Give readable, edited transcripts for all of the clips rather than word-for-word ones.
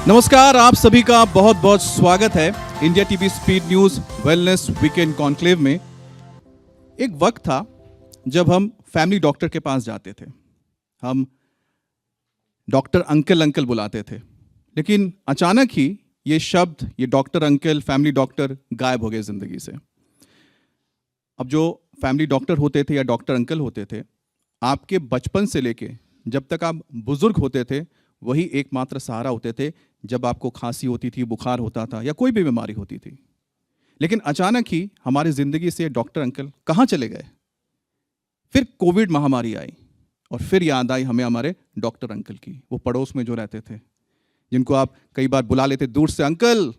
नमस्कार, आप सभी का बहुत बहुत स्वागत है India TV speed news wellness weekend conclave में। एक वक्त था जब हम फैमिली डॉक्टर के पास जाते थे, हम डॉक्टर अंकल अंकल बुलाते थे, लेकिन अचानक ही ये शब्द, ये डॉक्टर अंकल, फैमिली डॉक्टर गायब हो गए जिंदगी से। अब जो फैमिली डॉक्टर होते थे या डॉक्टर अंकल होते थे, आपके बचपन से लेके जब तक आप बुजुर्ग होते थे, वही एकमात्र सहारा होते थे जब आपको खांसी होती थी, बुखार होता था या कोई भी बीमारी होती थी। लेकिन अचानक ही हमारी जिंदगी से डॉक्टर अंकल कहाँ चले गए। फिर कोविड महामारी आई और फिर याद आई हमें हमारे डॉक्टर अंकल की, वो पड़ोस में जो रहते थे, जिनको आप कई बार बुला लेते दूर से, अंकल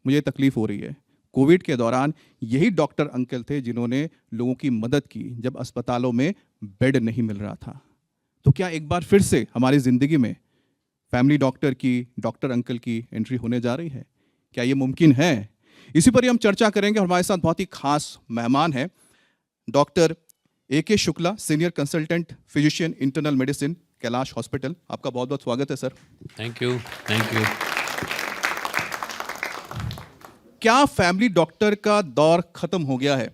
मुझे तकलीफ हो रही है। कोविड के दौरान यही डॉक्टर अंकल थे जिन्होंने लोगों की मदद की जब अस्पतालों में बेड नहीं मिल रहा था। तो क्या एक बार फिर से हमारी जिंदगी में फैमिली डॉक्टर की, डॉक्टर अंकल की एंट्री होने जा रही है? क्या ये मुमकिन है? इसी पर ही हम चर्चा करेंगे। हमारे साथ बहुत ही खास मेहमान है doctor AK Shukla, senior consultant physician internal medicine, Kailash hospital. आपका बहुत बहुत स्वागत है sir. Thank you, thank you. क्या फैमिली डॉक्टर का दौर खत्म हो गया है?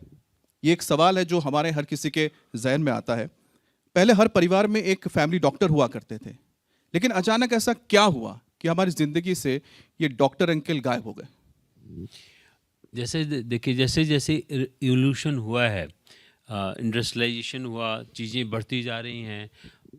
ये एक सवाल है जो हमारे हर किसी के जहन में आता है। पहले हर परिवार में एक फैमिली डॉक्टर हुआ करते थे, लेकिन अचानक ऐसा क्या हुआ कि हमारी जिंदगी से ये डॉक्टर अंकल गायब हो गए? जैसे देखिए, जैसे जैसे इवोल्यूशन हुआ है, इंडस्ट्रियलाइजेशन हुआ, चीज़ें बढ़ती जा रही हैं,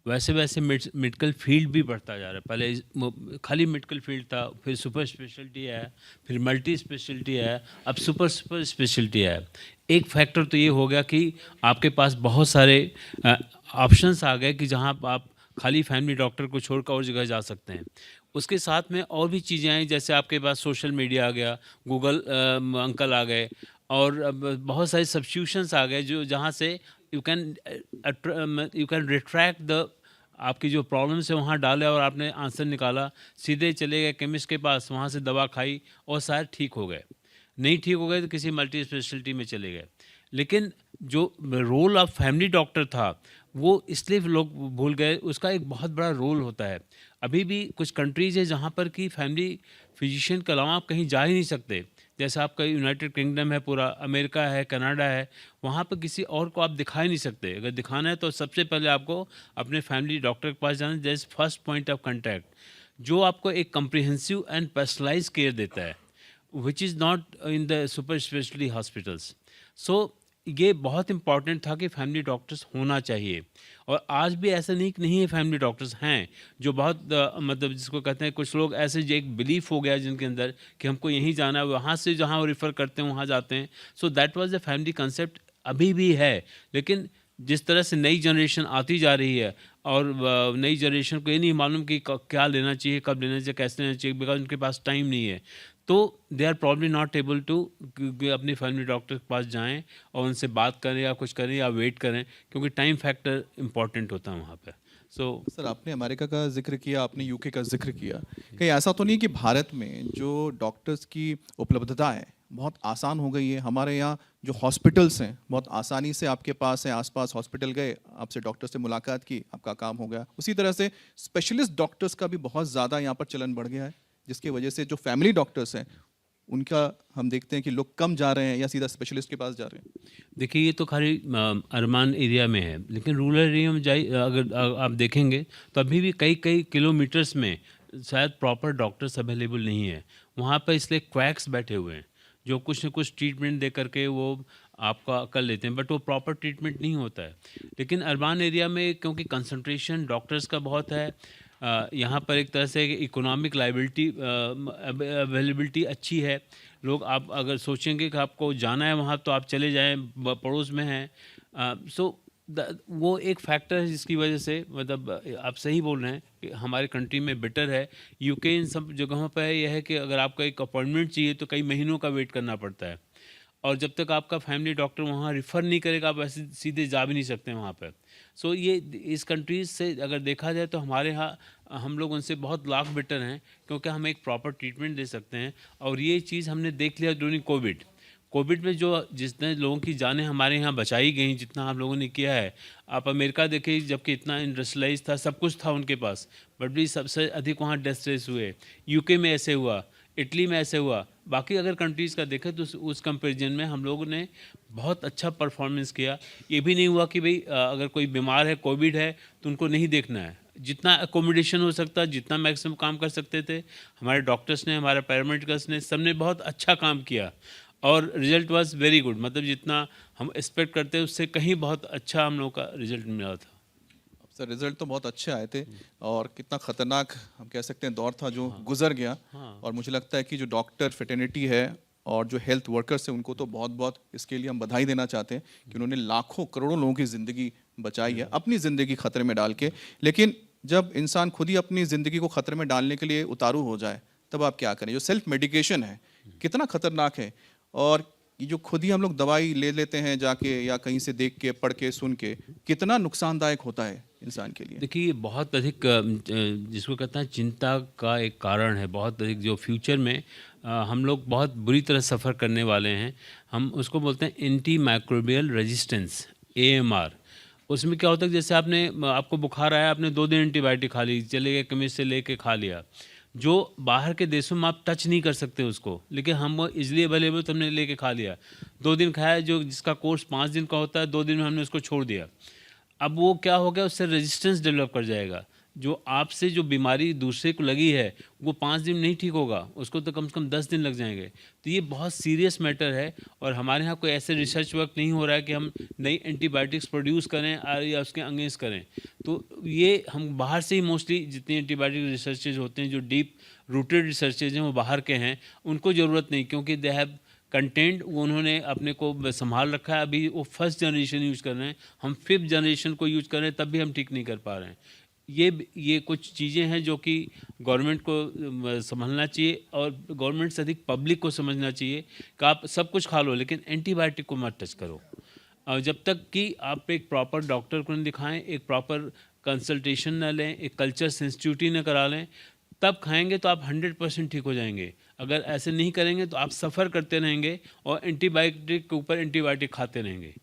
वैसे वैसे मेडिकल फील्ड भी बढ़ता जा रहा है। पहले खाली मेडिकल फील्ड था, फिर सुपर स्पेशलिटी है, फिर मल्टी स्पेशलिटी है, अब सुपर सुपर स्पेशलिटी है। एक फैक्टर तो ये हो गया कि आपके पास बहुत सारे ऑप्शंस आ गए कि जहाँ आप खाली फैमिली डॉक्टर को छोड़कर और जगह जा सकते हैं। उसके साथ में और भी चीज़ें आई, जैसे आपके पास सोशल मीडिया आ गया, गूगल अंकल आ गए, और अब बहुत सारे सब्स्टिट्यूशंस आ गए जो जहाँ से यू कैन रिट्रैक्ट द आपकी जो प्रॉब्लम्स है वहाँ डाले और आपने आंसर निकाला, सीधे चले गए केमिस्ट के पास, वहाँ से दवा खाई और शायद ठीक हो गए। नहीं ठीक हो गए तो किसी मल्टी स्पेशलिटी में चले गए। लेकिन जो रोल ऑफ फैमिली डॉक्टर था वो इसलिए लोग भूल गए, उसका एक बहुत बड़ा रोल होता है। अभी भी कुछ कंट्रीज़ है जहाँ पर कि फैमिली फिजिशियन के अलावा आप कहीं जा ही नहीं सकते। जैसे आपका यूनाइटेड किंगडम है, पूरा अमेरिका है, कनाडा है, वहाँ पर किसी और को आप दिखा ही नहीं सकते। अगर दिखाना है तो सबसे पहले आपको अपने फैमिली डॉक्टर के पास जाना, that's first point of contact, जो आपको एक कम्प्रिहेंसिव एंड पर्सनलाइज केयर देता है, which is not in the super speciality hospitals. So ये बहुत इंपॉर्टेंट था कि फैमिली डॉक्टर्स होना चाहिए। और आज भी ऐसा नहीं है, फैमिली डॉक्टर्स हैं जो बहुत मतलब जिसको कहते हैं, कुछ लोग ऐसे जो एक बिलीफ हो गया जिनके अंदर कि हमको यहीं जाना है, वहाँ से जहाँ वो रेफ़र करते हैं वहाँ जाते हैं। So that was the family concept, अभी भी है। लेकिन जिस तरह से नई जनरेशन आती जा रही है और नई जनरेशन को ये नहीं मालूम कि क्या लेना चाहिए, कब लेना चाहिए, कैसे लेना चाहिए, बिकॉज उनके पास टाइम नहीं है, तो they are probably not able to अपनी फैमिली डॉक्टर के पास जाएं और उनसे बात करें या कुछ करें या वेट करें, क्योंकि टाइम फैक्टर इम्पॉर्टेंट होता है वहाँ पर। सर, आपने अमेरिका का जिक्र किया, आपने UK का जिक्र किया। कहीं ऐसा तो नहीं कि भारत में जो डॉक्टर्स की उपलब्धता है बहुत आसान हो गई है? हमारे यहाँ जो हॉस्पिटल्स हैं बहुत आसानी से आपके पास हैं, आसपास हॉस्पिटल गए, आपसे डॉक्टर से मुलाकात की, आपका काम हो गया। उसी तरह से स्पेशलिस्ट डॉक्टर्स का भी बहुत ज़्यादा यहाँ पर चलन बढ़ गया है, जिसकी वजह से जो फैमिली डॉक्टर्स हैं उनका हम देखते हैं कि लोग कम जा रहे हैं या सीधा स्पेशलिस्ट के पास जा रहे हैं। देखिए, ये तो खाली अर्बन एरिया में है, लेकिन रूरल एरिया में जाइए, अगर आप देखेंगे तो अभी भी कई कई किलोमीटर्स में शायद प्रॉपर डॉक्टर्स अवेलेबल नहीं है। वहाँ पर इसलिए क्वैक्स बैठे हुए हैं जो कुछ न कुछ ट्रीटमेंट दे करके वो आपका कर लेते हैं, बट वो प्रॉपर ट्रीटमेंट नहीं होता है। लेकिन अर्बन एरिया में क्योंकि कंसंट्रेशन डॉक्टर्स का बहुत है, यहाँ पर एक तरह से इकोनॉमिक लाइबिलिटी अवेलेबिलिटी अच्छी है। लोग, आप अगर सोचेंगे कि आपको जाना है वहाँ तो आप चले जाएं, पड़ोस में हैं। सो वो एक फैक्टर है जिसकी वजह से, मतलब आप सही बोल रहे हैं कि हमारे कंट्री में बेटर है। UK इन सब जगहों पर यह है कि अगर आपका एक अपॉइंटमेंट चाहिए तो कई महीनों का वेट करना पड़ता है, और जब तक आपका फैमिली डॉक्टर वहाँ रिफ़र नहीं करेगा आप ऐसे सीधे जा भी नहीं सकते वहाँ पर। सो ये इस कंट्रीज़ से अगर देखा जाए तो हमारे यहाँ हम लोग उनसे बहुत लाख बेटर हैं, क्योंकि हम एक प्रॉपर ट्रीटमेंट दे सकते हैं। और ये चीज़ हमने देख लिया ड्यूरिंग कोविड। कोविड में जो जितने लोगों की जानें हमारे यहाँ बचाई गई, जितना हम लोगों ने किया है, आप अमेरिका देखिए, जबकि इतना इंडस्ट्रियलाइज था, सब कुछ था उनके पास, बट भी सबसे अधिक वहाँ डेथ रेट्स हुए। यूके में ऐसे हुआ, इटली में ऐसे हुआ। बाकी अगर कंट्रीज़ का देखें तो उस कंपैरिजन में हम लोगों ने बहुत अच्छा परफॉर्मेंस किया। ये भी नहीं हुआ कि भाई अगर कोई बीमार है, कोविड है, तो उनको नहीं देखना है। जितना अकोमोडेशन हो सकता, जितना मैक्सिमम काम कर सकते थे, हमारे डॉक्टर्स ने, हमारे पैरामेडिकल्स ने, सबने बहुत अच्छा काम किया और रिजल्ट वाज वेरी गुड। मतलब जितना हम एक्सपेक्ट करते हैं उससे कहीं बहुत अच्छा हम लोग का रिजल्ट मिला था। सर रिजल्ट तो बहुत अच्छे आए थे, और कितना खतरनाक हम कह सकते हैं दौर था जो हाँ। गुजर गया। हाँ। और मुझे लगता है कि जो डॉक्टर फ्रेटर्निटी है और जो हेल्थ वर्कर्स हैं, उनको तो बहुत बहुत इसके लिए हम बधाई देना चाहते हैं कि उन्होंने लाखों करोड़ों लोगों की ज़िंदगी बचाई है, अपनी ज़िंदगी खतरे में डाल के। लेकिन जब इंसान खुद ही अपनी ज़िंदगी को खतरे में डालने के लिए उतारू हो जाए, तब आप क्या करें? जो सेल्फ मेडिकेशन है कितना खतरनाक है, और ये जो खुद ही हम लोग दवाई ले लेते हैं जाके या कहीं से देख के, पढ़ के, सुन के, कितना नुकसानदायक होता है इंसान के लिए। देखिए, ये बहुत अधिक जिसको कहते हैं चिंता का एक कारण है, बहुत अधिक, जो फ्यूचर में हम लोग बहुत बुरी तरह सफ़र करने वाले हैं। हम उसको बोलते हैं एंटी माइक्रोबियल रेजिस्टेंस, AMR। उसमें क्या होता है कि जैसे आपको बुखार आया, आपने 2 दिन एंटीबायोटिक खा ली, चले गए केमिस्ट से लेके खा लिया। जो बाहर के देशों में आप टच नहीं कर सकते उसको, लेकिन हम वो ईज़िली अवेलेबल, तो हमने लेके खा लिया। 2 दिन खाया, जो जिसका कोर्स 5 दिन का होता है, 2 दिन में हमने उसको छोड़ दिया। अब वो क्या हो गया, उससे रेजिस्टेंस डेवलप कर जाएगा। जो आपसे जो बीमारी दूसरे को लगी है, वो 5 दिन में नहीं ठीक होगा, उसको तो कम से कम 10 दिन लग जाएंगे। तो ये बहुत सीरियस मैटर है, और हमारे यहाँ कोई ऐसे रिसर्च वर्क नहीं हो रहा है कि हम नई एंटीबायोटिक्स प्रोड्यूस करें या उसके अगेंस्ट करें। तो ये हम बाहर से ही मोस्टली जितनी एंटीबायोटिक रिसर्चेज होते हैं, जो डीप रूटेड रिसर्चेज हैं, वो बाहर के हैं। उनको ज़रूरत नहीं, क्योंकि दे हैव कंटेंट, वो उन्होंने अपने को संभाल रखा है। अभी वो फर्स्ट जनरेशन यूज़ कर रहे हैं, हम 5th जनरेशन को यूज़ कर रहे हैं, तब भी हम ठीक नहीं कर पा रहे हैं। ये कुछ चीज़ें हैं जो कि गवर्नमेंट को संभलना चाहिए, और गवर्नमेंट से अधिक पब्लिक को समझना चाहिए कि आप सब कुछ खा लो, लेकिन एंटीबायोटिक को मत टच करो। और जब तक कि आप एक प्रॉपर डॉक्टर को नहीं दिखाएं, एक प्रॉपर कंसल्टेशन न लें, एक कल्चर सेंसिटिविटी न करा लें, तब खाएंगे तो आप 100% ठीक हो जाएंगे। अगर ऐसे नहीं करेंगे तो आप सफ़र करते रहेंगे और एंटीबायोटिक के ऊपर एंटीबायोटिक खाते रहेंगे।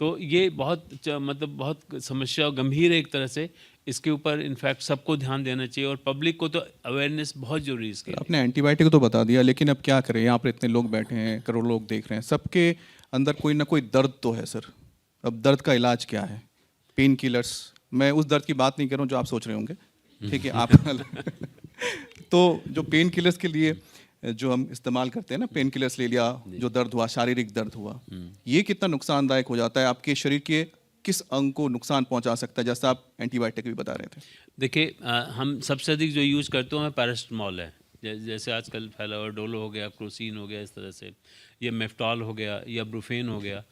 तो ये मतलब बहुत समस्या गंभीर है एक तरह से। इसके ऊपर इनफैक्ट सबको ध्यान देना चाहिए, और पब्लिक को तो अवेयरनेस बहुत ज़रूरी है इसके लिए। आपने एंटीबायोटिक तो बता दिया, लेकिन अब क्या करें? यहाँ पर इतने लोग बैठे हैं, करोड़ों लोग देख रहे हैं, सबके अंदर कोई ना कोई दर्द तो है सर। अब दर्द का इलाज क्या है? Pain killers. मैं उस दर्द की बात नहीं कर रहा हूँ जो आप सोच रहे होंगे, ठीक है आप तो जो पेन किलर्स के लिए जो हम इस्तेमाल करते हैं ना, पेन किलर्स ले लिया, जो दर्द हुआ, शारीरिक दर्द हुआ, ये कितना नुकसानदायक हो जाता है? आपके शरीर के किस अंग को नुकसान पहुंचा सकता है, जैसा आप एंटीबायोटिक भी बता रहे थे? देखिए, हम सबसे अधिक जो यूज़ करते हैं पैरासिटामॉल है। जैसे आजकल फैला हुआ डोलो हो गया, क्रोसिन हो गया, इस तरह से, या मेफ्टॉल हो गया, या ब्रूफेन हो गया।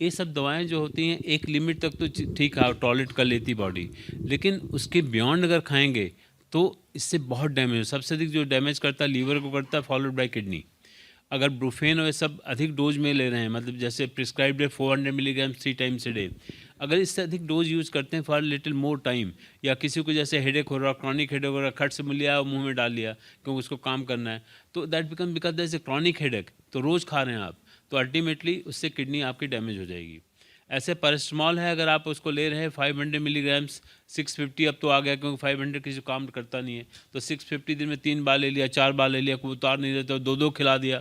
ये सब दवाएं जो होती हैं, एक लिमिट तक तो ठीक है, टॉलरेट कर लेती बॉडी, लेकिन उसके बियॉन्ड अगर खाएंगे तो इससे बहुत डैमेज, सबसे अधिक जो डैमेज करता है लीवर को करता है, फॉलोड बाय किडनी। अगर ब्रूफेन और ये सब अधिक डोज में ले रहे हैं, मतलब जैसे प्रिस्क्राइब्ड है 400 मिलीग्राम 3 टाइम्स ए डे, अगर इससे अधिक डोज यूज़ करते हैं फॉर लिटिल मोर टाइम, या किसी को जैसे हेडेक हो रहा, क्रॉनिक हेडेक हो रहा, खट से लिया और मुंह में डाल लिया क्योंकि उसको काम करना है, तो that become that is a chronic headache, तो रोज़ खा रहे हैं आप, तो अल्टीमेटली उससे किडनी आपकी डैमेज हो जाएगी। ऐसे पैरासिटामॉल है, अगर आप उसको ले रहे हैं 500 मिलीग्राम्स, 650 अब तो आ गया, क्योंकि 500 किसी को काम करता नहीं है, तो 650 दिन में 3 बार ले लिया, 4 बार ले लिया, कोई उतार नहीं देता, 2-2 खिला दिया,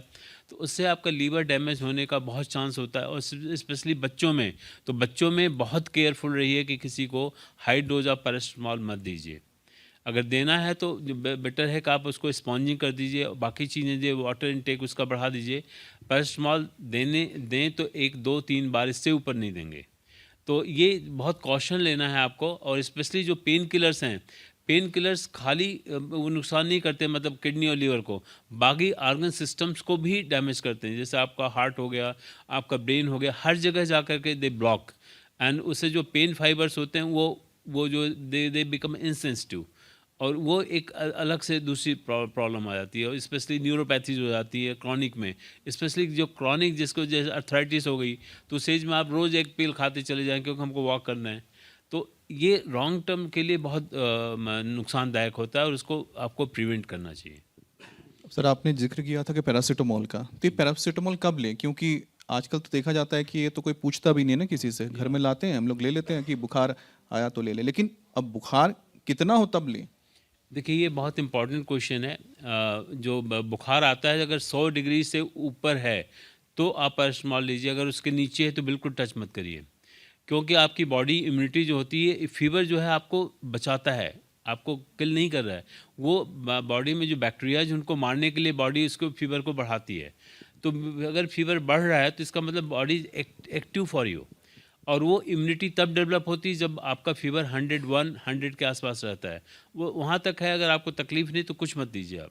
तो उससे आपका लीवर डैमेज होने का बहुत चांस होता है। और स्पेशली बच्चों में, तो बच्चों में बहुत केयरफुल रहिए कि किसी को हाई डोज ऑफ पैरासिटामॉल मत दीजिए। अगर देना है तो बेटर है कि आप उसको स्पॉन्जिंग कर दीजिए, बाकी चीज़ें जो वाटर इनटेक उसका बढ़ा दीजिए। पैरासिटामॉल दें तो 1-2-3 बार, इससे ऊपर नहीं देंगे। तो ये बहुत कॉशन लेना है आपको। और स्पेशली जो पेन किलर्स हैं, पेन किलर्स खाली वो नुकसान नहीं करते मतलब किडनी और लीवर को, बाकी ऑर्गन सिस्टम्स को भी डैमेज करते हैं। जैसे आपका हार्ट हो गया, आपका ब्रेन हो गया, हर जगह जा कर के दे ब्लॉक, एंड उससे जो पेन फाइबर्स होते हैं वो जो दे बिकम इनसेंसिटिव, और वो एक अलग से दूसरी प्रॉब्लम आ जाती है। और स्पेशली न्यूरोपैथीज हो जाती है क्रॉनिक में, स्पेशली जो क्रॉनिक जिसको जैसे अर्थराइटिस हो गई, तो सेज में आप रोज़ एक पिल खाते चले जाएं क्योंकि हमको वॉक करना है, तो ये लॉन्ग टर्म के लिए बहुत नुकसानदायक होता है, और उसको आपको प्रिवेंट करना चाहिए। सर आपने जिक्र किया था कि पैरासीटामोल का, तो ये पैरासीटामोल कब लें? क्योंकि आजकल तो देखा जाता है कि ये तो कोई पूछता भी नहीं है ना किसी से, घर में लाते हैं हम लोग, ले लेते हैं कि बुखार आया तो ले ले, लेकिन अब बुखार कितना हो तब लें? देखिए ये बहुत इंपॉर्टेंट क्वेश्चन है। जो बुखार आता है अगर 100 डिग्री से ऊपर है तो आप पैरासिटामॉल लीजिए, अगर उसके नीचे है तो बिल्कुल टच मत करिए, क्योंकि आपकी बॉडी इम्यूनिटी जो होती है, फीवर जो है आपको बचाता है, आपको किल नहीं कर रहा है। वो बॉडी में जो बैक्टीरियाज उनको मारने के लिए बॉडी उसको फीवर को बढ़ाती है। तो अगर फीवर बढ़ रहा है तो इसका मतलब बॉडी एक्टिव फॉर यू, और वो इम्यूनिटी तब डेवलप होती है जब आपका फीवर 101 के आसपास रहता है। वो वहाँ तक है, अगर आपको तकलीफ नहीं तो कुछ मत दीजिए आप।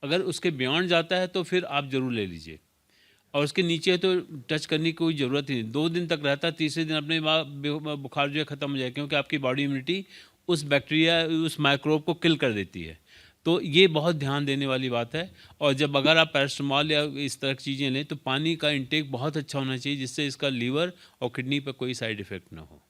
अगर उसके बियॉन्ड जाता है तो फिर आप ज़रूर ले लीजिए, और उसके नीचे है तो टच करने की कोई ज़रूरत ही नहीं। 2 दिन तक रहता है, तीसरे दिन अपने बुखार जो है ख़त्म हो जाए, क्योंकि आपकी बॉडी इम्यूनिटी उस बैक्टीरिया, उस माइक्रोब को किल कर देती है। तो ये बहुत ध्यान देने वाली बात है। और जब अगर आप पैरासिटामॉल या इस तरह की चीज़ें लें तो पानी का इंटेक बहुत अच्छा होना चाहिए, जिससे इसका लीवर और किडनी पर कोई साइड इफ़ेक्ट ना हो।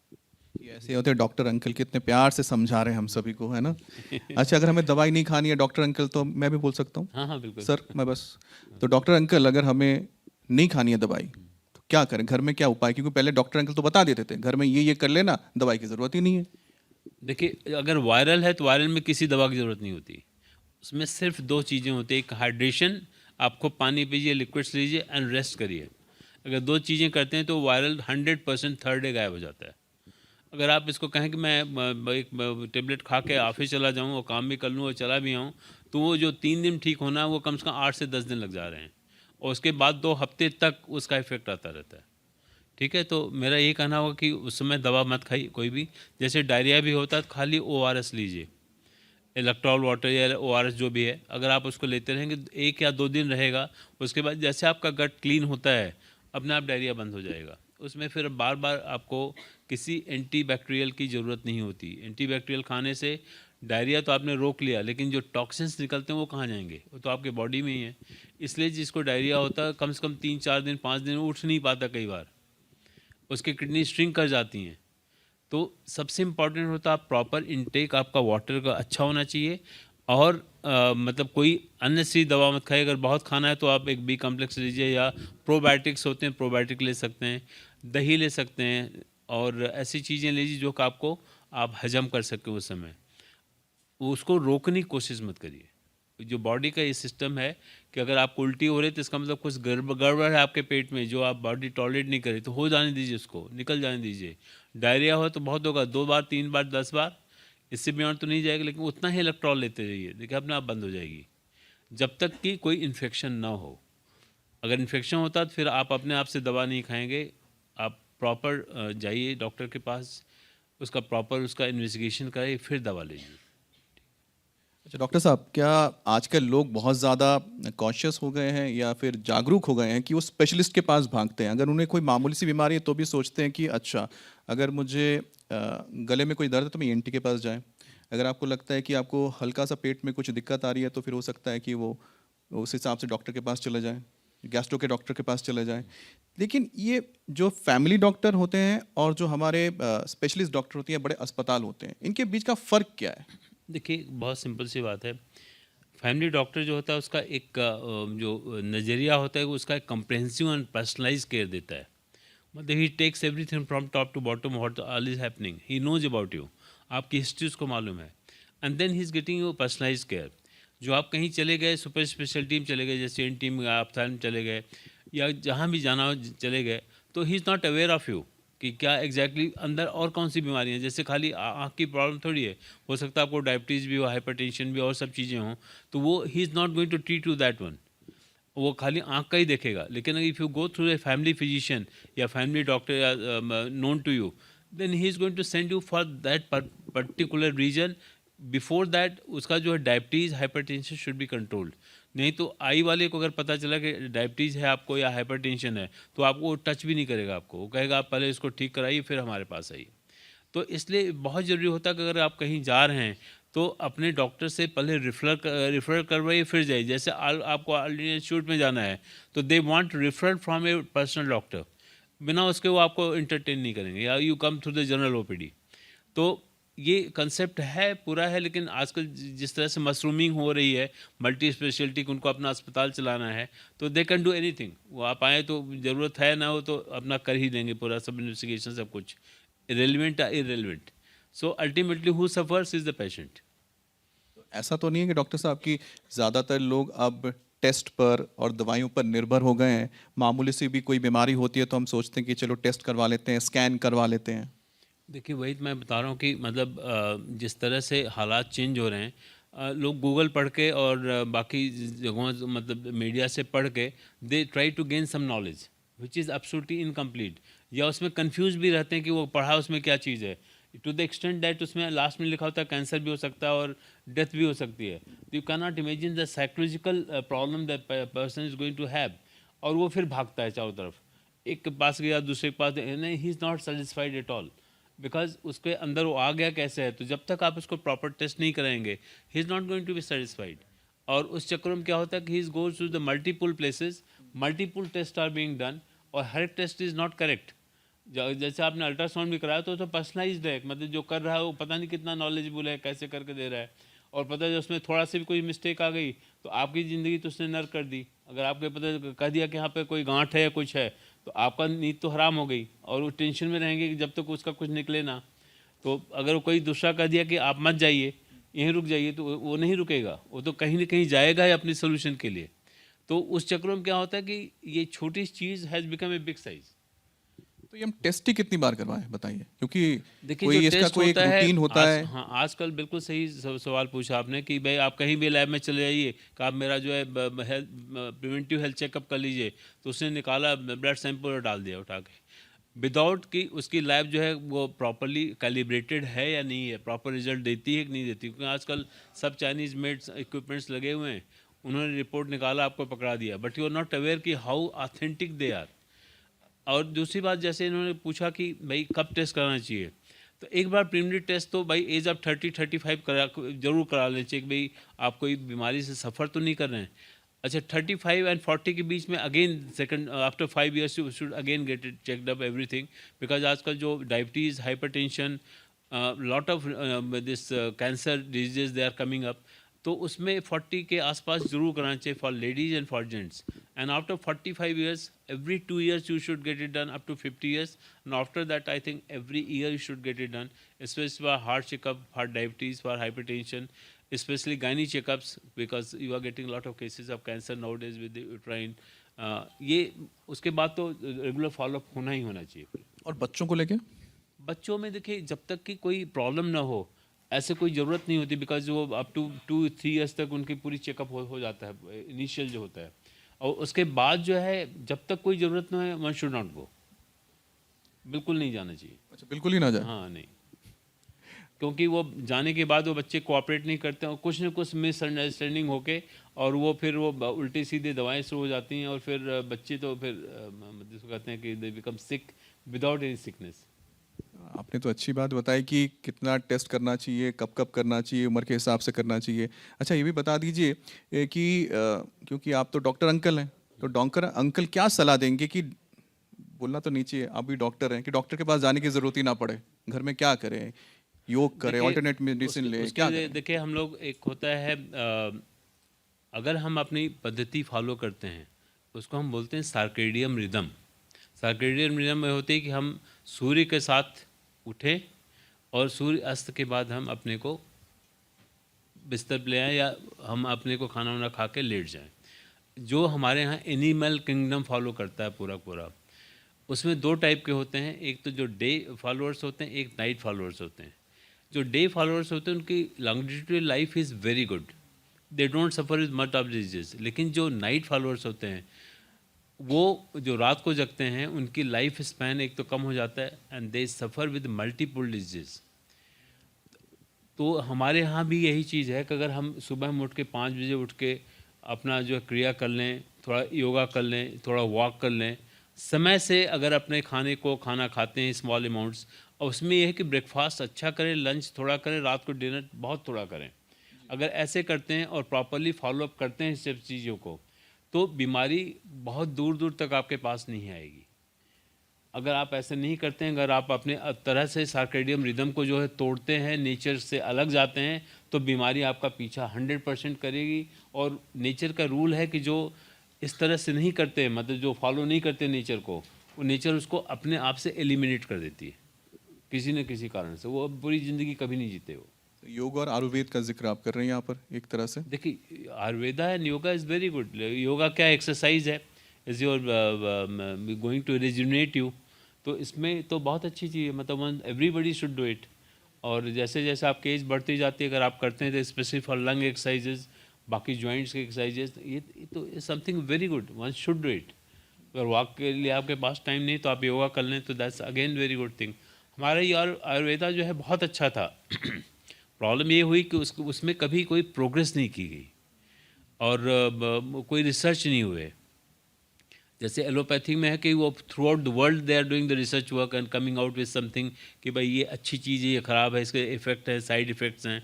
ये ऐसे होते हैं डॉक्टर अंकल कितने प्यार से समझा रहे हैं हम सभी को, है ना? अच्छा, अगर हमें दवाई नहीं खानी है डॉक्टर अंकल, तो मैं भी बोल सकता हूँ? हाँ, हाँ, बिल्कुल। सर मैं बस, तो डॉक्टर अंकल अगर हमें नहीं खानी है दवाई तो क्या करें, घर में क्या उपाय? क्योंकि पहले डॉक्टर अंकल तो बता देते थे घर में ये कर लेना, दवाई की जरूरत ही नहीं है। देखिए, अगर वायरल है तो वायरल में किसी दवा की ज़रूरत नहीं होती। उसमें सिर्फ 2 चीज़ें होती हैं, एक हाइड्रेशन, आपको पानी पीजिए, लिक्विड्स लीजिए एंड रेस्ट करिए। अगर 2 चीज़ें करते हैं तो वायरल 100% थर्ड डे गायब हो जाता है। अगर आप इसको कहें कि मैं एक टेबलेट खा के ऑफिस चला जाऊँ और काम भी कर लूँ और चला भी आऊँ, तो वो जो 3 दिन ठीक होना है वो कम से कम 8 से 10 दिन लग जा रहे हैं, और उसके बाद 2 हफ्ते तक उसका इफ़ेक्ट आता रहता है। ठीक है, तो मेरा ये कहना होगा कि उस समय दवा मत खाइए कोई भी। जैसे डायरिया भी होता है तो खाली ओआरएस लीजिए, इलेक्ट्रॉल वाटर या ओआरएस जो भी है। अगर आप उसको लेते रहेंगे 1 या 2 दिन रहेगा, उसके बाद जैसे आपका गट क्लीन होता है अपने आप डायरिया बंद हो जाएगा। उसमें फिर बार बार आपको किसी एंटीबैक्टीरियल की ज़रूरत नहीं होती। एंटीबैक्टीरियल खाने से डायरिया तो आपने रोक लिया, लेकिन जो टॉक्सिन्स निकलते हैं वो कहाँ जाएंगे? वो तो आपके बॉडी में ही है। इसलिए जिसको डायरिया होता है कम से कम 3-4 दिन 5 दिन उठ नहीं पाता, कई बार उसकी किडनी श्रिंक कर जाती हैं। तो सबसे इम्पॉर्टेंट होता है आप प्रॉपर इनटेक आपका वाटर का अच्छा होना चाहिए, और मतलब कोई अननेसेसरी दवा मत खाइए। अगर बहुत खाना है तो आप एक बी कॉम्प्लेक्स लीजिए, या प्रोबायोटिक्स होते हैं प्रोबायोटिक ले सकते हैं, दही ले सकते हैं, और ऐसी चीज़ें लीजिए जो कि आपको आप हजम कर सकें उस समय। उसको रोकने की कोशिश मत करिए। जो बॉडी का ये सिस्टम है कि अगर आपको उल्टी हो रही है तो इसका मतलब कुछ गड़बड़ है आपके पेट में, जो आप बॉडी टॉलरेट नहीं करे, तो हो जाने दीजिए, उसको निकल जाने दीजिए। डायरिया हो तो बहुत होगा, 2 बार 3 बार 10 बार, इससे बियॉन्ड तो नहीं जाएगा, लेकिन उतना ही इलेक्ट्रॉल लेते रहिए, देखिए अपने आप बंद हो जाएगी, जब तक कि कोई इन्फेक्शन ना हो। अगर इन्फेक्शन होता तो फिर आप अपने आप से दवा नहीं खाएंगे, आप प्रॉपर जाइए डॉक्टर के पास, उसका प्रॉपर उसका इन्वेस्टिगेशन कराइए, फिर दवा लीजिए। अच्छा डॉक्टर साहब, क्या आजकल लोग बहुत ज़्यादा कॉन्शियस हो गए हैं या फिर जागरूक हो गए हैं कि वो स्पेशलिस्ट के पास भागते हैं? अगर उन्हें कोई मामूली सी बीमारी है तो भी सोचते हैं कि अच्छा, अगर मुझे गले में कोई दर्द है तो मैं ईएनटी के पास जाएं। अगर आपको लगता है कि आपको हल्का सा पेट में कुछ दिक्कत आ रही है तो फिर हो सकता है कि वो उस हिसाब से डॉक्टर के पास चले जाएं, गैस्ट्रो के डॉक्टर के पास चले जाएं। लेकिन ये जो फैमिली डॉक्टर होते हैं और जो हमारे स्पेशलिस्ट डॉक्टर होते हैं, बड़े अस्पताल होते हैं, इनके बीच का फ़र्क क्या है? देखिए, बहुत सिंपल सी बात है। फैमिली डॉक्टर जो होता है उसका एक जो नज़रिया होता है वो उसका एक कम्प्रहेंसिव एंड पर्सनलाइज्ड केयर देता है। मतलब he takes everything from top to bottom, what all is happening, he knows about you, आपकी हिस्ट्री उसको मालूम है, and then he is getting you personalised care. जो आप कहीं चले गए, सुपर स्पेशलिटी में चले गए, जैसे एन टीम आप में चले गए, या जहाँ भी जाना हो चले गए, तो ही is not aware of you कि क्या एग्जैक्टली अंदर और कौन सी बीमारियाँ हैं। जैसे खाली आँख की प्रॉब्लम थोड़ी है, हो सकता है आपको डायबिटीज़ भी हो, हाइपरटेंशन भी और सब चीज़ें हों, तो वो he is not going to treat you that one, वो खाली आँख का ही देखेगा। लेकिन if you go through a family physician या फैमिली डॉक्टर या known to you, then he is going to send you for that particular reason. Before that उसका जो है diabetes hypertension should be controlled. नहीं तो आई वाले को अगर पता चला कि डायबिटीज़ है आपको या हाइपरटेंशन है, तो आपको टच भी नहीं करेगा, आपको वो कहेगा आप पहले इसको ठीक कराइए फिर हमारे पास आइए। तो इसलिए बहुत ज़रूरी होता है कि अगर आप कहीं जा रहे हैं तो अपने डॉक्टर से पहले रिफ़र करवाइए फिर जाइए। जैसे आपको ऑर्डिनरी इंस्टीट्यूट में जाना है तो they want referral from A personal doctor, बिना उसके वो आपको इंटरटेन नहीं करेंगे, या you come through the general OPD. तो ये कंसेप्ट है पूरा है, लेकिन आजकल जिस तरह से मशरूमिंग हो रही है मल्टी स्पेशलिटी, उनको अपना अस्पताल चलाना है, तो दे कैन डू एनीथिंग। वो आप आए तो ज़रूरत है ना हो तो अपना कर ही देंगे पूरा, सब इन्वेस्टिगेशन सब कुछ, रेलिवेंट या irrelevant. So ultimately who suffers is the patient. ऐसा तो नहीं है कि डॉक्टर साहब कि ज़्यादातर लोग अब टेस्ट पर और दवाइयों पर निर्भर हो गए हैं? मामूली सी भी कोई बीमारी होती है तो हम सोचते हैं कि चलो टेस्ट करवा लेते हैं, स्कैन करवा लेते हैं। देखिए वही तो मैं बता रहा हूँ कि मतलब जिस तरह से हालात चेंज हो रहे हैं, लोग गूगल पढ़ के और बाकी जगहों मतलब मीडिया से पढ़ के they try to gain some knowledge which is absolutely incomplete, या उसमें कंफ्यूज भी रहते हैं कि वो पढ़ा उसमें क्या चीज़ है, टू द एक्सटेंट दैट उसमें लास्ट में लिखा होता है कैंसर भी हो सकता है और डेथ भी हो सकती है। तो you can not imagine the psychological problem that person is going to have, और वो फिर भागता है चारों तरफ, एक के पास गया दूसरे के पास, नहीं ही is not satisfied at all, because उसके अंदर वो आ गया कैसे है। तो जब तक आप उसको प्रॉपर टेस्ट नहीं कराएंगे he is not going to be satisfied. और उस चक्कर में क्या होता है कि he is goes to the multiple places, multiple test are being done, और हर एक टेस्ट इज़ नॉट करेक्ट। जैसे आपने अल्ट्रासाउंड भी कराया तो पर्सनलाइज्ड है, मतलब जो कर रहा है वो पता नहीं कितना नॉलेजेबल है, कैसे करके दे रहा है, और पता है उसमें थोड़ा सी भी कोई मिस्टेक आ गई तो आपकी ज़िंदगी तो उसने नर्क कर दी। अगर आपके पता कह दिया कि यहाँ पे कोई गांठ है या कुछ है, तो आपका नींद तो हराम हो गई, और वो टेंशन में रहेंगे कि जब तक उसका कुछ निकले ना। तो अगर वो कोई दूसरा कह दिया कि आप मत जाइए, यहीं रुक जाइए, तो वो नहीं रुकेगा, वो तो कहीं ना कहीं जाएगा ही अपनी सोल्यूशन के लिए। तो उस चक्रों में क्या होता है कि ये छोटी चीज़ has become a big size. तो ये हम टेस्ट ही कितनी बार करवाएं बताइए, क्योंकि देखिए जो कोई इसका टेस्ट कोई एक होता है रूटीन होता है। हाँ आजकल बिल्कुल सही सवाल पूछा आपने कि भाई आप कहीं भी लैब में चले जाइए कि आप मेरा जो है हेल्थ प्रिवेंटिव हेल्थ चेकअप कर लीजिए, तो उसने निकाला ब्लड सैंपल और डाल दिया उठा के, विदाउट कि उसकी लैब जो है वो प्रॉपरली कैलिब्रेटेड है या नहीं है, प्रॉपर रिजल्ट देती है कि नहीं देती। क्योंकि आजकल सब चाइनीज़ मेड इक्विपमेंट्स लगे हुए हैं, उन्होंने रिपोर्ट निकाला आपको पकड़ा दिया, but you are not aware कि हाउ ऑथेंटिक दे आर। और दूसरी बात, जैसे इन्होंने पूछा कि भाई कब टेस्ट कराना चाहिए, तो एक बार प्रीलिमिनरी टेस्ट तो भाई एज ऑफ 30-35 जरूर करा लेना चाहिए कि भाई आप कोई बीमारी से सफ़र तो नहीं कर रहे हैं। अच्छा 35 एंड 40 के बीच में again second after 5 years you should again get it checked up everything, because आजकल जो diabetes, hypertension, lot of this cancer diseases they are coming up, तो उसमें 40 के आसपास जरूर कराना चाहिए for ladies and for gents. And after 45 years every 2 years you should get it done up to 50 years, and after that I think every year you should get it done, especially for heart checkup, for diabetes, for hypertension, especially gynae checkups, because you are getting a lot of cases of cancer nowadays with the uterine। ये उसके बाद तो regular follow up होना ही होना चाहिए। और बच्चों को लेके बच्चों में देखिए जब तक कि कोई प्रॉब्लम ना हो ऐसे कोई ज़रूरत नहीं होती, बिकॉज वो अप टू 2-3 years तक उनकी पूरी चेकअप हो जाता है इनिशियल जो होता है, और उसके बाद जो है जब तक कोई ज़रूरत ना है वन शुड नॉट गो, बिल्कुल नहीं जाना चाहिए। अच्छा बिल्कुल ही ना जाए। हाँ नहीं, क्योंकि वो जाने के बाद वो बच्चे कोऑपरेट नहीं करते और कुछ न कुछ मिसअंडरस्टैंडिंग होके और वो फिर वो उल्टी सीधी दवाएं शुरू हो जाती हैं, और फिर बच्चे तो फिर जिसको कहते हैं कि they become sick without any sickness. आपने तो अच्छी बात बताई कि कितना टेस्ट करना चाहिए, कब कब करना चाहिए, उम्र के हिसाब से करना चाहिए। अच्छा ये भी बता दीजिए कि क्योंकि आप तो डॉक्टर अंकल हैं, तो डॉक्टर अंकल क्या सलाह देंगे कि बोलना तो नहीं चाहिए, आप भी डॉक्टर हैं, कि डॉक्टर के पास जाने की ज़रूरत ही ना पड़े, घर में क्या करें, योग करें, ऑल्टरनेट मेडिसिन लें, क्या करें? देखिए हम लोग एक होता है अगर हम अपनी पद्धति फॉलो करते हैं उसको हम बोलते हैं सर्केडियन रिदम। सर्केडियन रिदम में होती है कि हम सूर्य के साथ उठें और सूर्य अस्त के बाद हम अपने को बिस्तर पर ले आएँ या हम अपने को खाना वाना खा के लेट जाएं। जो हमारे यहाँ एनिमल किंगडम फॉलो करता है पूरा पूरा, उसमें दो टाइप के होते हैं, एक तो जो डे फॉलोअर्स होते हैं, एक नाइट फॉलोअर्स होते हैं। जो डे फॉलोअर्स होते हैं उनकी longitudinal life is very good, they don't suffer with much of disease. लेकिन जो नाइट फॉलोअर्स होते हैं वो जो रात को जगते हैं उनकी लाइफ स्पैन एक तो कम हो जाता है and they suffer with multiple disease. तो हमारे यहाँ भी यही चीज़ है कि अगर हम सुबह में उठ के 5 बजे उठ के अपना जो क्रिया कर लें, थोड़ा योगा कर लें, थोड़ा वॉक कर लें, समय से अगर अपने खाना खाते हैं स्मॉल अमाउंट्स, और उसमें यह है कि ब्रेकफास्ट अच्छा करें, लंच थोड़ा करें, रात को डिनर बहुत थोड़ा करें। अगर ऐसे करते हैं और प्रॉपरली फॉलोअप करते हैं सब चीज़ों को, तो बीमारी बहुत दूर दूर तक आपके पास नहीं आएगी। अगर आप ऐसे नहीं करते हैं, अगर आप अपने तरह से सर्कैडियन रिदम को जो है तोड़ते हैं, नेचर से अलग जाते हैं, तो बीमारी आपका पीछा 100% करेगी। और नेचर का रूल है कि जो इस तरह से नहीं करते, मतलब जो फॉलो नहीं करते नेचर को, वो नेचर उसको अपने आप से एलिमिनेट कर देती है किसी न किसी कारण से। वो अब पूरी ज़िंदगी कभी नहीं जीते वो। योग और आयुर्वेद का जिक्र आप कर रहे हैं यहाँ पर एक तरह से। देखिए, Ayurveda and yoga is very good. Yoga क्या एक्सरसाइज है, is your going to rejuvenate you, तो इसमें तो बहुत अच्छी चीज़ है, मतलब एवरीबडी शुड डू इट। और जैसे जैसे आपकी एज बढ़ती जाती है, अगर आप करते हैं तो स्पेसिफिक फॉर लंग एक्सरसाइजेज, बाकी जॉइंट्स के एक्सरसाइजेज, ये तो something very good, one should do it. अगर वॉक के लिए आपके पास टाइम नहीं तो आप योगा कर लें, तो that's again very good thing. हमारा ये आयुर्वेदा जो है बहुत अच्छा था। प्रॉब्लम ये हुई कि उसमें कभी कोई प्रोग्रेस नहीं की गई और कोई रिसर्च नहीं हुए। जैसे एलोपैथी में है कि वो throughout the world they are doing the research work and coming out with something कि भाई ये अच्छी चीज़ है, ये ख़राब है, इसके इफ़ेक्ट है, साइड इफ़ेक्ट्स हैं,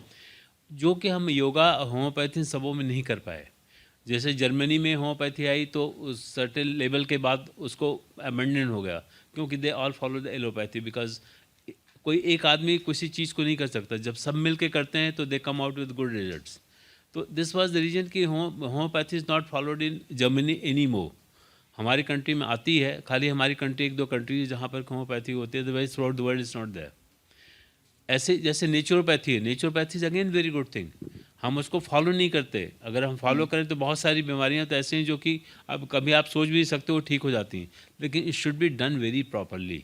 जो कि हम योगा होम्योपैथी सबों में नहीं कर पाए। जैसे जर्मनी में होम्योपैथी आई तो उस सर्टेन लेवल के बाद उसको अमेंडमेंट हो गया, क्योंकि they all follow the allopathy, because कोई एक आदमी किसी चीज़ को नहीं कर सकता, जब सब मिल के करते हैं तो they come out with good results. तो दिस वाज द रीजन कि homeopathy is not followed in Germany any more. हमारी कंट्री में आती है, खाली हमारी कंट्री एक दो कंट्री है जहाँ पर होम्योपैथी होती है, otherwise throughout the world is not there. ऐसे जैसे नेचुरोपैथी है, naturopathy is again very good thing, हम उसको फॉलो नहीं करते। अगर हम फॉलो करें तो बहुत सारी बीमारियां तो ऐसी हैं जो कि अब कभी आप सोच भी नहीं सकते वो ठीक हो जाती हैं, लेकिन it should be done very properly.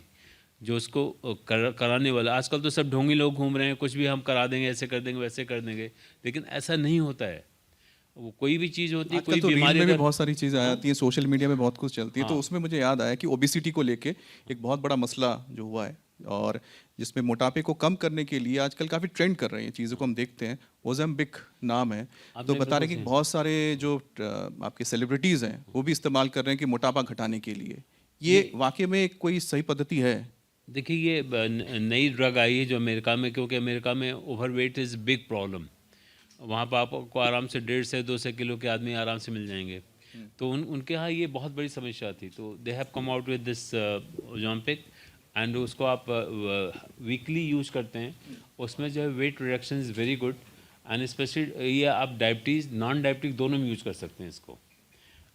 जो उसको कराने वाला, आजकल तो सब ढोंगी लोग घूम रहे हैं, कुछ भी हम करा देंगे, ऐसे कर देंगे, वैसे कर देंगे, लेकिन ऐसा नहीं होता है। वो कोई भी चीज़ होती है, आजकल कोई तो रील बीमारी में भी अगर बहुत सारी चीज़ें आ जाती हैं, सोशल मीडिया में बहुत कुछ चलती है, तो हाँ। उसमें मुझे याद आया कि ओबिसिटी को लेके एक बहुत बड़ा मसला जो हुआ है, और जिसमें मोटापे को कम करने के लिए आजकल काफ़ी ट्रेंड कर रहे हैं चीज़ों को, हम देखते हैं ओज़ेम्पिक नाम है, तो आपने बता रहे बिल्कुल हैं कि सही बहुत सारे जो आपके सेलिब्रिटीज़ हैं वो भी इस्तेमाल कर रहे हैं कि मोटापा घटाने के लिए। ये वाकई में कोई सही पद्धति है? देखिए, ये नई ड्रग आई है जो अमेरिका में, क्योंकि अमेरिका में ओवरवेट इज़ बिग प्रॉब्लम। वहाँ पर आपको आराम से 1.5 से 2 किलो के आदमी आराम से मिल जाएंगे। तो उनके यहाँ ये बहुत बड़ी समस्या थी, तो they have come out with this Ozempic, and उसको आप वीकली यूज़ करते हैं, उसमें जो है wait reduction is very good, and specially ये आप डायबिटीज़ नॉन डायबिटिक दोनों में यूज़ कर सकते हैं इसको।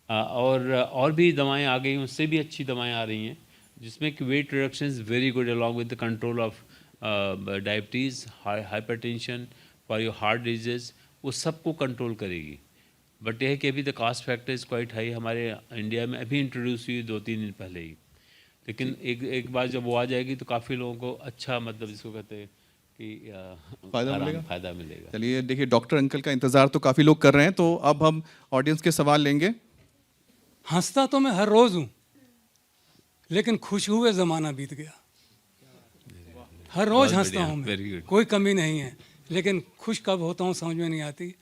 और भी दवाएं आ गई हैं, उससे भी अच्छी दवाएं आ रही हैं, जिसमें कि weight reduction is very good along with the control of diabetes, hypertension, for your heart disease, वो सबको कंट्रोल करेगी। बट यह है कि अभी the cost factor is quite high. हमारे इंडिया में अभी इंट्रोड्यूस हुई 2-3 दिन पहले ही, लेकिन एक बार जब वो आ जाएगी तो काफ़ी लोगों को अच्छा, मतलब जिसको कहते हैं कि फ़ायदा मिलेगा। चलिए, देखिए डॉक्टर अंकल का इंतज़ार तो काफ़ी लोग कर रहे हैं, तो अब हम ऑडियंस के सवाल लेंगे। हंसता तो मैं हर रोज हूँ, लेकिन खुश हुए ज़माना बीत गया। हर रोज बहुत हंसता बढ़िया, हूँ very मैं, good। कोई कमी नहीं है, लेकिन खुश कब होता हूँ समझ में नहीं आती।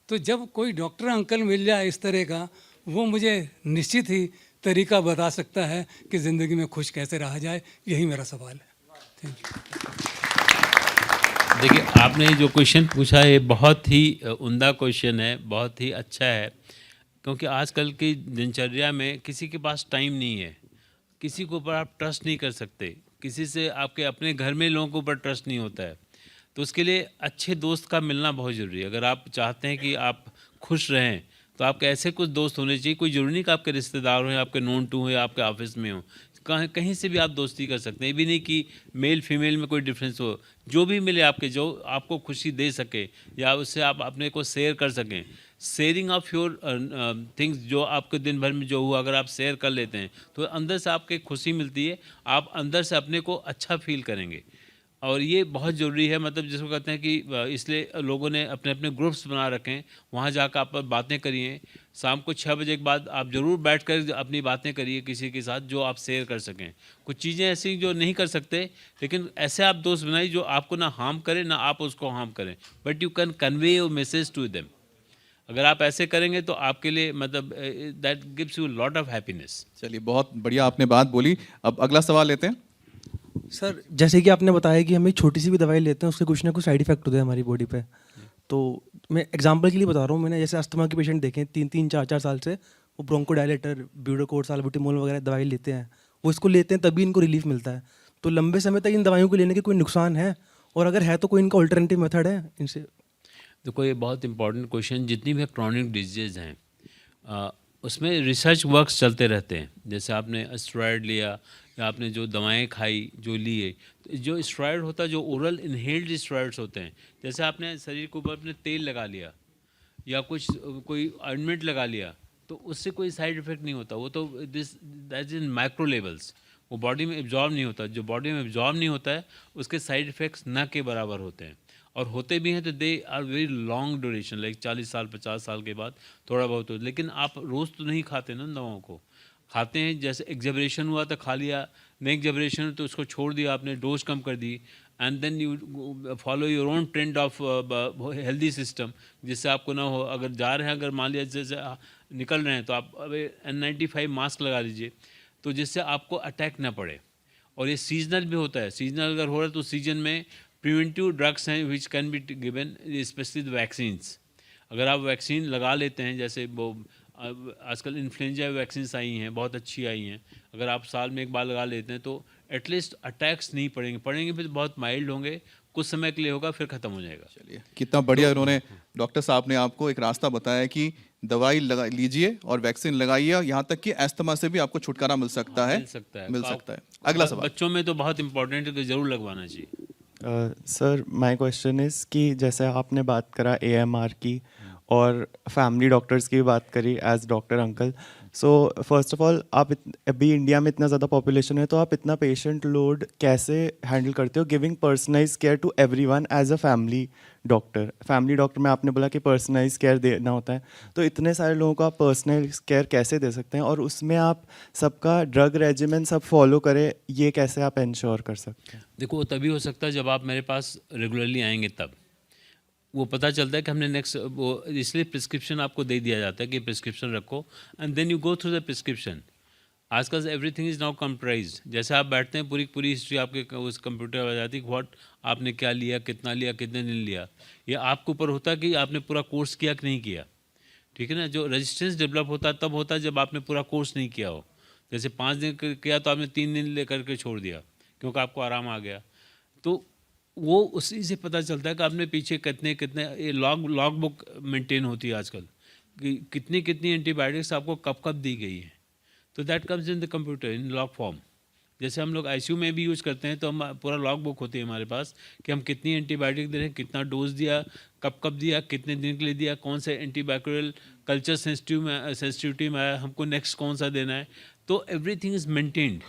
तो जब कोई डॉक्टर अंकल मिल जाए इस तरह का, वो मुझे निश्चित ही तरीका बता सकता है कि ज़िंदगी में खुश कैसे रहा जाए। यही मेरा सवाल है। Thank you. देखिए, आपने जो क्वेश्चन पूछा है बहुत ही उम्दा क्वेश्चन है, बहुत ही अच्छा है, क्योंकि आजकल की दिनचर्या में किसी के पास टाइम नहीं है, किसी के ऊपर आप ट्रस्ट नहीं कर सकते, किसी से आपके अपने घर में लोगों के ऊपर ट्रस्ट नहीं होता है, तो उसके लिए अच्छे दोस्त का मिलना बहुत ज़रूरी है। अगर आप चाहते हैं कि आप खुश रहें तो आपके ऐसे कुछ दोस्त होने चाहिए, कोई ज़रूरी नहीं कि आपके रिश्तेदार हों, आपके नोन टू हो या आपके ऑफिस में हो, कहीं से भी आप दोस्ती कर सकते हैं। ये भी नहीं कि मेल फीमेल में कोई डिफरेंस हो, जो भी मिले आपके, जो आपको खुशी दे सके या उससे आप अपने को शेयर कर सकें। शेयरिंग ऑफ योर थिंग्स, जो आपके दिन भर में जो हुआ, अगर आप शेयर कर लेते हैं तो अंदर से आपको खुशी मिलती है, आप अंदर से अपने को अच्छा फील करेंगे, और ये बहुत ज़रूरी है। मतलब जिसको कहते हैं कि इसलिए लोगों ने अपने अपने ग्रुप्स बना रखे हैं, वहाँ जाकर आप बातें करिए। शाम को 6 बजे के बाद आप ज़रूर बैठकर अपनी बातें करिए किसी के साथ, जो आप शेयर कर सकें। कुछ चीज़ें ऐसी जो नहीं कर सकते, लेकिन ऐसे आप दोस्त बनाइए जो आपको ना हार्म करें ना आप उसको हार्म करें, but you can convey your message to them. अगर आप ऐसे करेंगे तो आपके लिए, मतलब that gives you lot of happiness. चलिए, बहुत बढ़िया आपने बात बोली। अब अगला सवाल लेते हैं। सर, जैसे कि आपने बताया कि हम एक छोटी सी भी दवाई लेते हैं उससे कुछ ना कुछ साइड इफेक्ट होते हैं हमारी बॉडी पे, तो मैं एग्जांपल के लिए बता रहा हूँ। मैंने जैसे अस्थमा के पेशेंट देखे हैं 3-3, 4-4 साल से, वो ब्रोंकोडायलेटर, ब्यूडोकोड, साल्बुटामोल वगैरह दवाई लेते हैं, वो इसको लेते हैं तभी इनको रिलीफ मिलता है। तो लंबे समय तक इन दवाइयों को लेने के कोई नुकसान है, और अगर है तो कोई इनका ऑल्टरनेटिव मेथड है इनसे? देखो ये बहुत इंपॉर्टेंट क्वेश्चन। जितनी भी क्रॉनिक डिजीज़ हैं उसमें रिसर्च वर्क्स चलते रहते हैं। जैसे आपने स्टेरॉयड लिया या आपने जो दवाएं खाई जो लिए, तो जो स्टेरॉयड होता है, जो ओरल इनहेल्ड स्टेरॉयड्स होते हैं, जैसे आपने शरीर के ऊपर अपने तेल लगा लिया या कोई ऑइंटमेंट लगा लिया, तो उससे कोई साइड इफ़ेक्ट नहीं होता। वो तो दैट इन माइक्रो लेवल्स, वो बॉडी में एब्जॉर्ब नहीं होता। जो बॉडी में एब्जॉर्ब नहीं होता है उसके साइड इफ़ेक्ट्स न के बराबर होते हैं, और होते भी हैं तो they are very long duration, like 40 साल 50 साल के बाद थोड़ा बहुत हो। लेकिन आप रोज़ तो नहीं खाते ना उन दवाओं को, खाते हैं जैसे एग्जबरेशन हुआ तो खा लिया, नहीं एग्जबरेशन तो उसको छोड़ दिया आपने, डोज कम कर दी, and then you follow your own trend of healthy system, जिससे आपको ना हो। अगर जा रहे हैं, अगर मान लिया जैसे निकल रहे हैं, तो आप अब N95 मास्क लगा लीजिए, तो जिससे आपको अटैक ना पड़े। और ये सीजनल भी होता है, सीजनल अगर हो रहा है तो सीजन में प्रिवेंटिव ड्रग्स हैं which can be given, specially vaccines. अगर आप वैक्सीन लगा लेते हैं, जैसे वो आजकल इन्फ्लुएंजा वैक्सीन्स आई हैं, बहुत अच्छी आई हैं, अगर आप साल में एक बार लगा लेते हैं तो एटलीस्ट अटैक्स नहीं पड़ेंगे फिर बहुत माइल्ड होंगे, कुछ समय के लिए होगा, फिर ख़त्म हो जाएगा। चलिए, कितना बढ़िया उन्होंने डॉक्टर साहब ने आपको एक रास्ता बताया कि दवाई लगा लीजिए और वैक्सीन लगाइए, यहाँ तक कि अस्थमा से भी आपको छुटकारा मिल सकता है। मिल सकता है। अगला सवाल। बच्चों में तो बहुत इंपॉर्टेंट है कि ज़रूर लगवाना चाहिए। सर माय क्वेश्चन इज़ कि जैसे आपने बात करा AMR की और फैमिली डॉक्टर्स की भी बात करी as doctor uncle, so first of all आप अभी इंडिया में इतना ज़्यादा पॉपुलेशन है, तो आप इतना पेशेंट लोड कैसे हैंडल करते हो, giving personalize care to everyone as a family doctor में आपने बोला कि पर्सनलाइज केयर देना होता है, तो इतने सारे लोगों को आप पर्सनलाइज केयर कैसे दे सकते हैं, और उसमें आप सबका ड्रग रेजिमेंट सब फॉलो करें, ये कैसे आप इंश्योर कर सकते हैं? देखो वो तभी हो सकता है जब आप मेरे पास रेगुलरली आएंगे, तब वो पता चलता है कि हमने नेक्स्ट वो, इसलिए प्रिस्क्रिप्शन आपको दे दिया जाता है कि प्रिस्क्रिप्शन रखो, and then you go through the prescription. आजकल एवरीथिंग इज़ नाउ कंप्यूटराइज्ड। जैसे आप बैठते हैं, पूरी हिस्ट्री आपके उस कंप्यूटर में आ जाती है, व्हाट आपने क्या लिया, कितना लिया, कितने दिन लिया। ये आपके ऊपर होता है कि आपने पूरा कोर्स किया कि नहीं किया, ठीक है ना। जो रेजिस्टेंस डेवलप होता है तब होता है जब आपने पूरा कोर्स नहीं किया हो। जैसे 5 दिन किया तो आपने 3 दिन ले करके छोड़ दिया क्योंकि आपको आराम आ गया, तो वो उसी से पता चलता है कि आपने पीछे कितने ये लॉग बुक मेंटेन होती है आजकल कि कितनी एंटीबायोटिक्स आपको कब कब दी गई है, तो that comes in the computer in log form. जैसे हम लोग ICU में भी यूज़ करते हैं तो हम पूरा लॉग बुक होती है हमारे पास कि हम कितनी एंटीबायोटिक दे रहे हैं, कितना डोज दिया, कब दिया, कितने दिन के लिए दिया, कौन से एंटीबैक्टीरियल कल्चर सेंसिटिविटी में आया, हमको नेक्स्ट कौन सा देना है, तो एवरीथिंग इज़ मेंटेन्ड।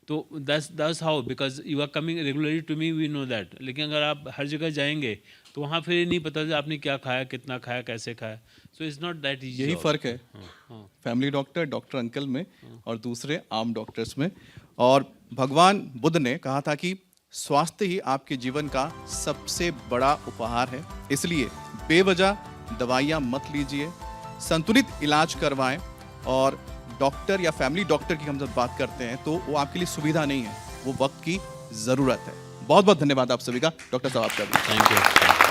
तो that's how, because you are coming regularly to me, we know that. लेकिन अगर आप हर जगह जाएंगे तो वहाँ फिर नहीं पता आपने क्या खाया, कितना खाया, कैसे खाया, so it's not that easy. यही फ़र्क है फैमिली डॉक्टर अंकल में और दूसरे आम डॉक्टर्स में। और भगवान बुद्ध ने कहा था कि स्वास्थ्य ही आपके जीवन का सबसे बड़ा उपहार है, इसलिए बेवजह दवाइयाँ मत लीजिए, संतुलित इलाज करवाएं। और डॉक्टर या फैमिली डॉक्टर की हम जब बात करते हैं तो वो आपके लिए सुविधा नहीं है, वो वक्त की ज़रूरत है। बहुत बहुत धन्यवाद आप सभी का। डॉक्टर साहब आपका भी थैंक यू।